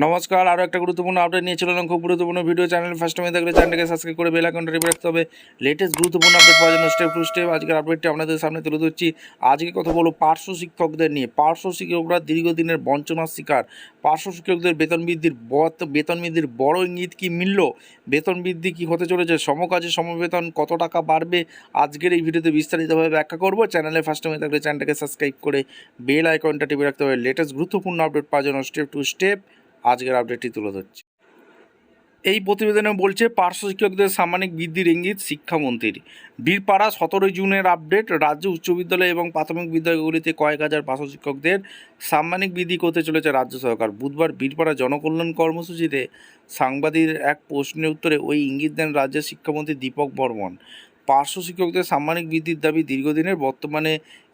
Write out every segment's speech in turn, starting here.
নমস্কার, আরও একটা গুরুত্বপূর্ণ আপডেট নিয়ে চলে এলাম। খুব গুরুত্বপূর্ণ ভিডিও। চ্যানেল ফার্স্ট টাইমে থাকলে চ্যানেলটাকে সাবস্ক্রাইব করে বেল আইকনটা টিপে রাখতে হবে। লেটেস্ট গুরুত্বপূর্ণ আপডেট পাওয়ার জন্য স্টেপ টু স্টেপ আজকের আপডেটটি আপনাদের সামনে তুলে ধরছি। আজকে কথা বলবো পার্শ্ব শিক্ষকদের নিয়ে। পার্শ্ব শিক্ষকরা দীর্ঘদিনের বঞ্চনার শিকার। পার্শ্ব শিক্ষকদের বেতন বৃদ্ধির বড় ইঙ্গিত কি মিলল? বেতন বৃদ্ধি কি হতে চলেছে? সমকাজে সমবেতন কত টাকা বাড়বে? আজকের এই ভিডিওতে বিস্তারিতভাবে ব্যাখ্যা করব। চ্যানেলে ফার্স্ট টাইমে থাকলে চ্যানেলটাকে সাবস্ক্রাইব করে বেল আইকনটা টিপে রাখতে হবে। লেটেস্ট গুরুত্বপূর্ণ আপডেট পাওয়ার জন্য স্টেপ টু স্টেপ আজকের আপডেটটি তুলে ধরছি। এই প্রতিবেদনে বলছে পার্শ্ব শিক্ষকদের সাম্মানিক বৃদ্ধির ইঙ্গিত শিক্ষামন্ত্রীর। বীরপাড়া 17 জুনের আপডেট। রাজ্য উচ্চ বিদ্যালয় এবং প্রাথমিক বিদ্যালয়গুলিতে কয়েক হাজার পার্শ্ব শিক্ষকদের সাম্মানিক বৃদ্ধি করতে চলেছে রাজ্য সরকার। বুধবার বীরপাড়া জনকল্যাণ কর্মসূচিতে সাংবাদিকদের এক প্রশ্নের উত্তরে ওই ইঙ্গিত দেন রাজ্যের শিক্ষামন্ত্রী দীপক বর্মন। পার্শ্ব শিক্ষকদের সাম্মানিক বৃদ্ধির দাবি দীর্ঘদিনের। বর্তমানে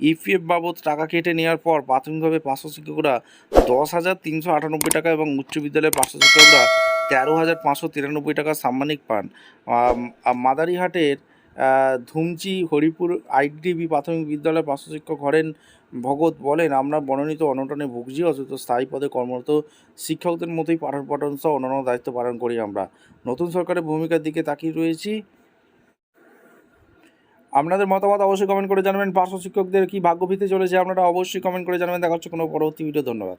ইপিএফ বাবদ টাকা কেটে নেওয়ার পর প্রাথমিকভাবে পার্শ্ব শিক্ষকরা 10,398 টাকা এবং উচ্চ বিদ্যালয়ের পার্শ্ব শিক্ষকরা 13,593 টাকা সাম্মানিক পান। মাদারিহাটের ধুমচি হরিপুর আইডিবি প্রাথমিক বিদ্যালয়ের পার্শ্ব শিক্ষক হরেন ভগত বলেন, আমরা মনোনীত অনটনে ভুগছি, অথচ স্থায়ী পদে কর্মরত শিক্ষকদের মতোই পাঠন পাঠন সহ অন্যান্য দায়িত্ব পালন করি। আমরা নতুন সরকারের ভূমিকার দিকে তাকিয়ে রয়েছি। আপনাদের মতামত অবশ্যই কমেন্ট করে জানাবেন। পার্শ্ব শিক্ষকদের কি ভাগ্য পেতে চলেছে আপনারা অবশ্যই কমেন্ট করে জানাবেন। দেখা হচ্ছে কোনো পরবর্তী ভিডিও। ধন্যবাদ।